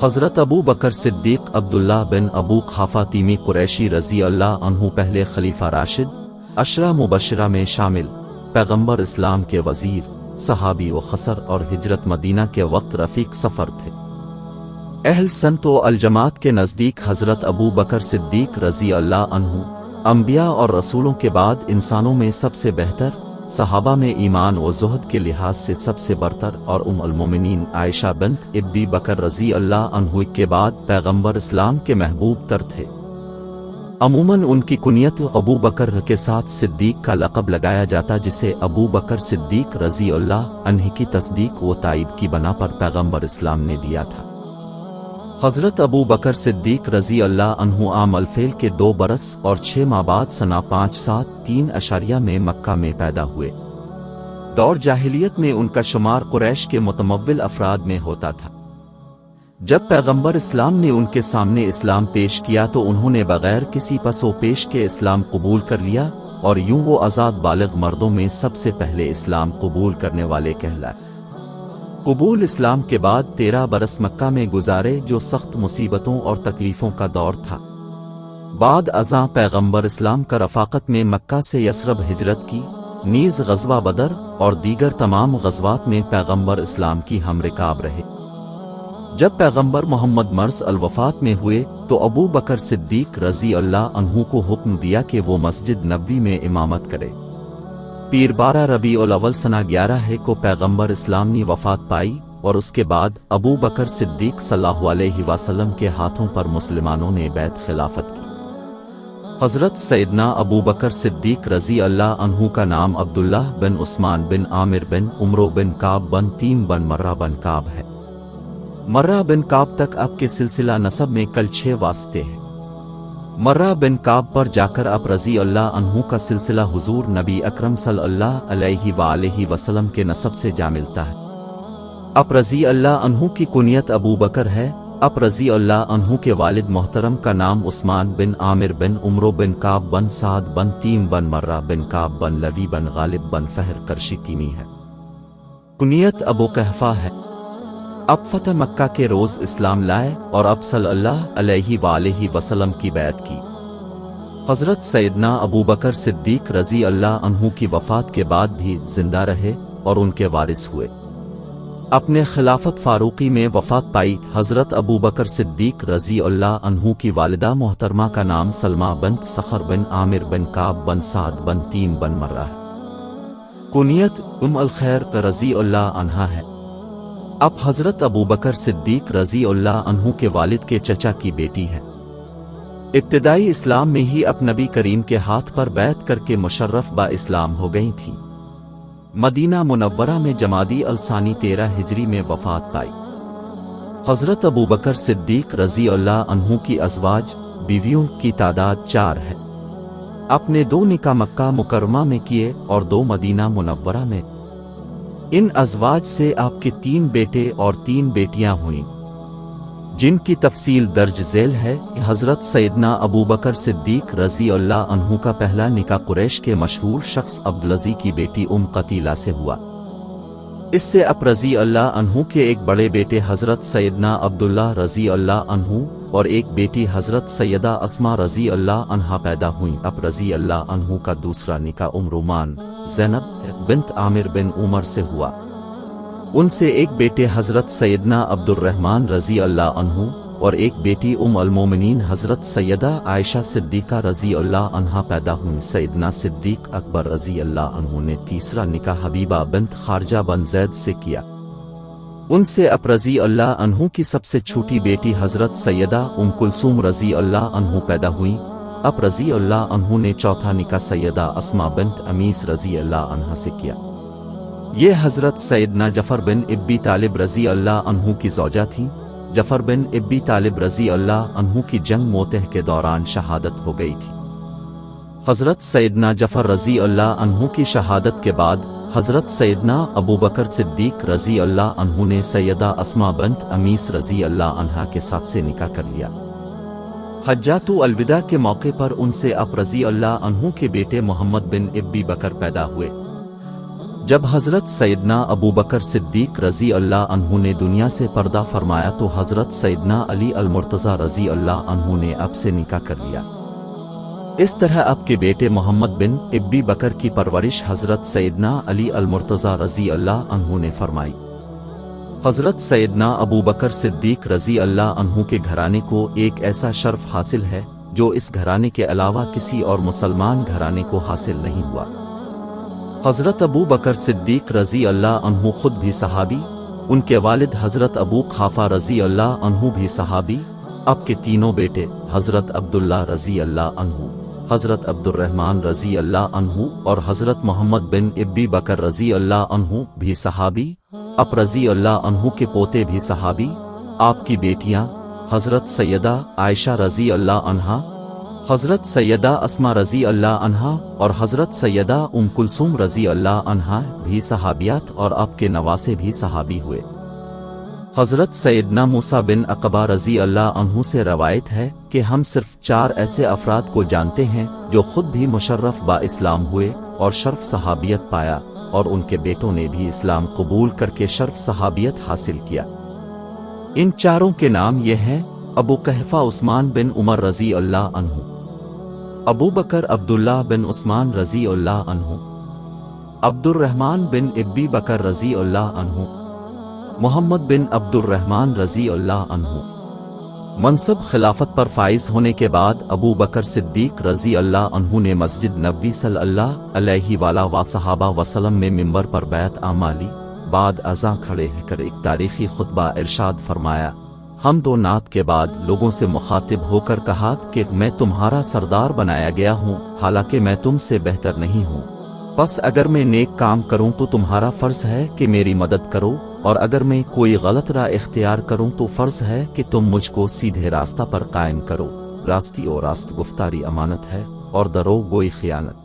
حضرت ابو بکر صدیق عبداللہ بن ابو قحافہ تیمی قریشی رضی اللہ عنہ پہلے خلیفہ راشد، عشرہ مبشرہ میں شامل، پیغمبر اسلام کے وزیر، صحابی و خسر اور ہجرت مدینہ کے وقت رفیق سفر تھے۔ اہل سنت و الجماعت کے نزدیک حضرت ابو بکر صدیق رضی اللہ عنہ انبیاء اور رسولوں کے بعد انسانوں میں سب سے بہتر، صحابہ میں ایمان و زہد کے لحاظ سے سب سے برتر، اور ام المومنین عائشہ بنت ابی بکر رضی اللہ عنہ کے بعد پیغمبر اسلام کے محبوب تر تھے۔ عموماً ان کی کنیت ابو بکر کے ساتھ صدیق کا لقب لگایا جاتا، جسے ابو بکر صدیق رضی اللہ عنہ کی تصدیق و تائید کی بنا پر پیغمبر اسلام نے دیا تھا۔ حضرت ابو بکر صدیق رضی اللہ عنہ عام الفیل کے 2 برس اور 6 ماہ بعد سنہ 573 میں مکہ میں پیدا ہوئے۔ دور جاہلیت میں ان کا شمار قریش کے متمول افراد میں ہوتا تھا۔ جب پیغمبر اسلام نے ان کے سامنے اسلام پیش کیا تو انہوں نے بغیر کسی پس و پیش کے اسلام قبول کر لیا، اور یوں وہ آزاد بالغ مردوں میں سب سے پہلے اسلام قبول کرنے والے کہلائے۔ قبول اسلام کے بعد 13 برس مکہ میں گزارے، جو سخت مصیبتوں اور تکلیفوں کا دور تھا۔ بعد ازاں پیغمبر اسلام کا رفاقت میں مکہ سے یثرب ہجرت کی، نیز غزوہ بدر اور دیگر تمام غزوات میں پیغمبر اسلام کی ہم رکاب رہے۔ جب پیغمبر محمد مرض الوفات میں ہوئے تو ابو بکر صدیق رضی اللہ عنہ کو حکم دیا کہ وہ مسجد نبوی میں امامت کرے۔ پیر 12 ربیع الاول سنہ 11 کو پیغمبر اسلام نے وفات پائی، اور اس کے بعد ابو بکر صدیق صلی اللہ علیہ وسلم کے ہاتھوں پر مسلمانوں نے بیعت خلافت کی۔ حضرت سیدنا ابو بکر صدیق رضی اللہ عنہ کا نام عبداللہ بن عثمان بن عامر بن عمرو بن کعب بن تیم بن مرہ بن کعب ہے۔ مرہ بن کعب تک آپ کے سلسلہ نسب میں کل 6 واسطے ہیں۔ مرہ بن کعب پر جا کر آپ رضی اللہ عنہ کا سلسلہ حضور نبی اکرم صلی اللہ علیہ وآلہ وسلم کے نسب سے جا ملتا ہے۔ آپ رضی اللہ عنہ کی کنیت ابو بکر ہے۔ آپ رضی اللہ عنہ کے والد محترم کا نام عثمان بن عامر بن عمرو بن کعب بن سعد بن تیم بن مرہ بن کعب بن لوی بن غالب بن فہر قرشی تیمی ہے۔ کنیت ابو قحافہ ہے۔ اب فتح مکہ کے روز اسلام لائے اور اب صلی اللہ علیہ وآلہ وسلم کی بیعت کی۔ حضرت سیدنا ابو بکر صدیق رضی اللہ عنہ کی وفات کے بعد بھی زندہ رہے اور ان کے وارث ہوئے۔ اپنے خلافت فاروقی میں وفات پائی حضرت ابو بکر صدیق رضی اللہ عنہ کی والدہ محترمہ کا نام سلمہ بنت صخر بن عامر بن کعب بن سعد بن تیم بن مرہ ہے۔ کنیت ام الخیر رضی اللہ عنہا ہے۔ اب حضرت ابو بکر صدیق رضی اللہ عنہ کے والد کے چچا کی بیٹی ہے۔ ابتدائی اسلام میں ہی اب نبی کریم کے ہاتھ پر بیعت کر کے مشرف با اسلام ہو گئی تھی۔ مدینہ منورہ میں جمادی الثانی 13 ہجری میں وفات پائی۔ حضرت ابو بکر صدیق رضی اللہ عنہ کی ازواج بیویوں کی تعداد 4 ہے۔ اپنے 2 نکاح مکہ مکرمہ میں کیے اور 2 مدینہ منورہ میں۔ ان ازواج سے آپ کے 3 بیٹے اور 3 بیٹیاں ہوئیں، جن کی تفصیل درج ذیل ہے۔ حضرت سیدنا ابو بکر صدیق رضی اللہ عنہ کا پہلا نکاح قریش کے مشہور شخص عبدالعزیز کی بیٹی ام قتیلہ سے ہوا۔ اس سے اب رضی اللہ عنہ کے ایک بڑے بیٹے حضرت سیدنا عبداللہ رضی اللہ عنہ اور ایک بیٹی حضرت سیدہ اسماء رضی اللہ عنہا پیدا ہوئیں۔ اب رضی اللہ عنہ کا دوسرا نکاح ام رومان زینب بنت عامر بن عمر سے ہوا۔ ان سے ایک بیٹے حضرت سیدنا عبد الرحمن رضی اللہ عنہ اور ایک بیٹی ام المومنین حضرت سیدہ عائشہ صدیقہ رضی اللہ عنہا پیدا ہوئیں۔ سیدنا صدیق اکبر رضی اللہ عنہ نے تیسرا نکاح حبیبہ بنت خارجہ بن زید سے کیا۔ ان سے اب رضی اللہ عنہ کی سب سے چھوٹی بیٹی حضرت سیدہ ام کلثوم رضی اللہ عنہ پیدا ہوئیں۔ اب رضی اللہ عنہ نے چوتھا نکاح سیدہ اسماء بنت امیس رضی اللہ عنہا سے کیا۔ یہ حضرت سیدنا جعفر بن ابی طالب رضی اللہ عنہ کی زوجہ تھیں۔ جعفر بن ابی طالب رضی اللہ عنہ کی جنگ موتہ کے دوران شہادت ہو گئی تھی۔ حضرت سیدنا جعفر رضی اللہ عنہ کی شہادت کے بعد حضرت سیدنا ابو بکر صدیق رضی اللہ عنہ نے سیدہ اسماء بنت امیس رضی اللہ عنہا کے ساتھ سے نکاح کر لیا۔ حجۃ الوداع کے موقع پر ان سے اب رضی اللہ عنہ کے بیٹے محمد بن ابی بکر پیدا ہوئے، جب حضرت سیدنا ابو بکر صدیق رضی اللہ عنہ نے دنیا سے پردہ فرمایا تو حضرت سیدنا علی المرتضی رضی اللہ عنہ نے اب سے نکاح کر لیا۔ اس طرح اب کے بیٹے محمد بن ابی بکر کی پرورش حضرت سیدنا علی المرتضی رضی اللہ عنہ نے فرمائی۔ حضرت سیدنا ابو بکر صدیق رضی اللہ عنہ کے گھرانے کو ایک ایسا شرف حاصل ہے جو اس گھرانے کے علاوہ کسی اور مسلمان گھرانے کو حاصل نہیں ہوا۔ حضرت ابو بکر صدیق رضی اللہ عنہ خود بھی صحابی، ان کے والد حضرت ابو قحافہ رضی اللہ عنہ بھی صحابی، اب کے تینوں بیٹے حضرت عبداللہ رضی اللہ عنہ، حضرت عبد الرحمن رضی اللہ عنہ اور حضرت محمد بن ابی بکر رضی اللہ عنہ بھی صحابی، اب رضی اللہ عنہ کے پوتے بھی صحابی، آپ کی بیٹیاں حضرت سیدہ عائشہ رضی اللہ عنہا، حضرت سیدہ اسما رضی اللہ عنہا اور حضرت سیدہ ام کلثوم رضی اللہ عنہا بھی صحابیات اور آپ کے نواسے بھی صحابی ہوئے۔ حضرت سیدنا موسیٰ بن عقبہ رضی اللہ عنہ سے روایت ہے کہ ہم صرف 4 ایسے افراد کو جانتے ہیں جو خود بھی مشرف با اسلام ہوئے اور شرف صحابیت پایا، اور ان کے بیٹوں نے بھی اسلام قبول کر کے شرف صحابیت حاصل کیا۔ ان 4 کے نام یہ ہیں: ابو قحافہ عثمان بن عمر رضی اللہ عنہ، ابو بکر عبداللہ بن عثمان رضی اللہ عنہ، عبد الرحمن بن ابی بکر رضی اللہ عنہ، محمد بن عبد الرحمن رضی اللہ عنہ۔ منصب خلافت پر فائز ہونے کے بعد ابو بکر صدیق رضی اللہ عنہ نے مسجد نبوی صلی اللہ علیہ وآلہ وصحبہ وسلم میں منبر پر بیعت عامہ لی۔ بعد ازاں کھڑے کر ایک تاریخی خطبہ ارشاد فرمایا، حمد و نعت کے بعد لوگوں سے مخاطب ہو کر کہا کہ میں تمہارا سردار بنایا گیا ہوں، حالانکہ میں تم سے بہتر نہیں ہوں، بس اگر میں نیک کام کروں تو تمہارا فرض ہے کہ میری مدد کرو، اور اگر میں کوئی غلط راہ اختیار کروں تو فرض ہے کہ تم مجھ کو سیدھے راستہ پر قائم کرو۔ راستی اور راست گفتاری امانت ہے، اور دروغ گوئی خیانت۔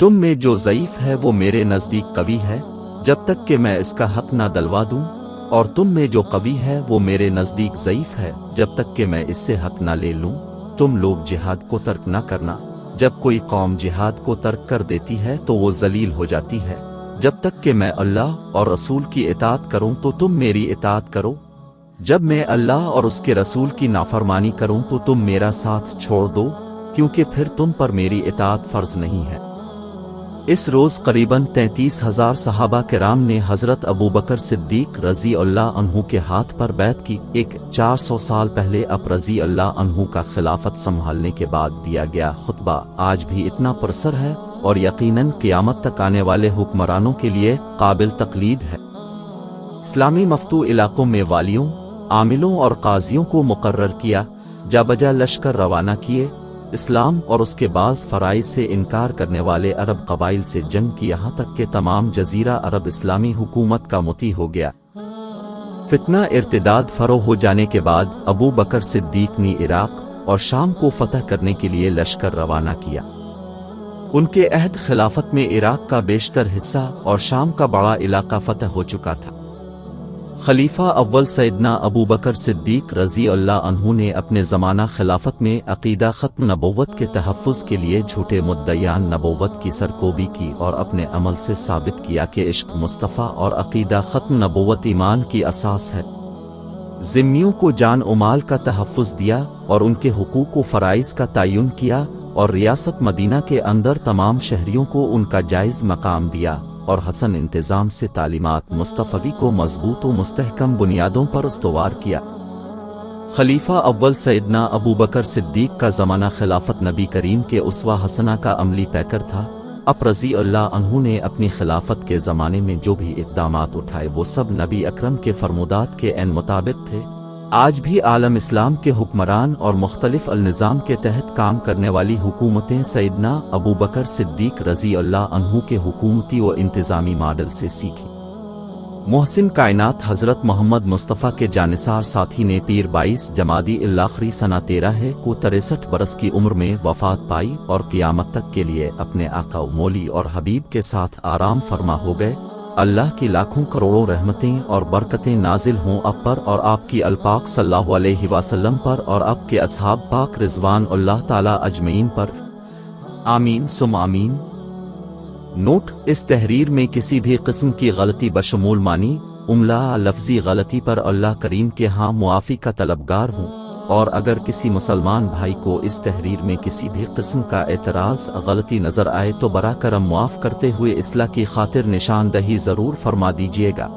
تم میں جو ضعیف ہے وہ میرے نزدیک قوی ہے، جب تک کہ میں اس کا حق نہ دلوا دوں، اور تم میں جو قوی ہے وہ میرے نزدیک ضعیف ہے، جب تک کہ میں اس سے حق نہ لے لوں۔ تم لوگ جہاد کو ترک نہ کرنا، جب کوئی قوم جہاد کو ترک کر دیتی ہے تو وہ ذلیل ہو جاتی ہے، جب تک کہ میں اللہ اور رسول کی اطاعت کروں تو تم میری اطاعت کرو، جب میں اللہ اور اس کے رسول کی نافرمانی کروں تو تم میرا ساتھ چھوڑ دو، کیونکہ پھر تم پر میری اطاعت فرض نہیں ہے۔ اس روز قریباً 33,000 صحابہ کرام نے حضرت ابو بکر صدیق رضی اللہ عنہ کے ہاتھ پر بیعت کی۔ ایک 400 سال پہلے اب رضی اللہ عنہ کا خلافت سنبھالنے کے بعد دیا گیا خطبہ آج بھی اتنا پرسر ہے اور یقیناً قیامت تک آنے والے حکمرانوں کے لیے قابل تقلید ہے۔ اسلامی مفتوح علاقوں میں والیوں، عاملوں اور قاضیوں کو مقرر کیا، جا بجا لشکر روانہ کیے، اسلام اور اس کے بعض فرائض سے انکار کرنے والے عرب قبائل سے جنگ کی، یہاں تک کہ تمام جزیرہ عرب اسلامی حکومت کا مطیع ہو گیا۔ فتنہ ارتداد فروغ ہو جانے کے بعد ابو بکر صدیق نے عراق اور شام کو فتح کرنے کے لیے لشکر روانہ کیا۔ ان کے عہد خلافت میں عراق کا بیشتر حصہ اور شام کا بڑا علاقہ فتح ہو چکا تھا۔ خلیفہ اول سیدنا ابو بکر صدیق رضی اللہ عنہ نے اپنے زمانہ خلافت میں عقیدہ ختم نبوت کے تحفظ کے لیے جھوٹے مدعیان نبوت کی سرکوبی کی اور اپنے عمل سے ثابت کیا کہ عشق مصطفیٰ اور عقیدہ ختم نبوت ایمان کی اساس ہے۔ ذمیوں کو جان و مال کا تحفظ دیا اور ان کے حقوق و فرائض کا تعین کیا، اور ریاست مدینہ کے اندر تمام شہریوں کو ان کا جائز مقام دیا، اور حسن انتظام سے تعلیمات مصطفی کو مضبوط و مستحکم بنیادوں پر استوار کیا۔ خلیفہ اول سیدنا ابو بکر صدیق کا زمانہ خلافت نبی کریم کے اسوہ حسنہ کا عملی پیکر تھا۔ اب رضی اللہ عنہ نے اپنی خلافت کے زمانے میں جو بھی اقدامات اٹھائے وہ سب نبی اکرم کے فرمودات کے عین مطابق تھے۔ آج بھی عالم اسلام کے حکمران اور مختلف النظام کے تحت کام کرنے والی حکومتیں سیدنا ابو بکر صدیق رضی اللہ عنہ کے حکومتی و انتظامی ماڈل سے سیکھی۔ محسن کائنات حضرت محمد مصطفیٰ کے جانثار ساتھی نے پیر 22 جمادی الاخری سنہ 13 کو 63 برس کی عمر میں وفات پائی اور قیامت تک کے لیے اپنے آقا و مولی اور حبیب کے ساتھ آرام فرما ہو گئے۔ اللہ کی لاکھوں کروڑوں رحمتیں اور برکتیں نازل ہوں آپ پر اور آپ کی الپاک صلی اللہ علیہ وسلم پر اور آپ کے اصحاب پاک رضوان اللہ تعالی اجمعین پر، آمین ثم آمین۔ نوٹ: اس تحریر میں کسی بھی قسم کی غلطی بشمول معنی، املا، لفظی غلطی پر اللہ کریم کے ہاں معافی کا طلبگار ہوں، اور اگر کسی مسلمان بھائی کو اس تحریر میں کسی بھی قسم کا اعتراض غلطی نظر آئے تو براہ کرم معاف کرتے ہوئے اصلاح کی خاطر نشاندہی ضرور فرما دیجیے گا۔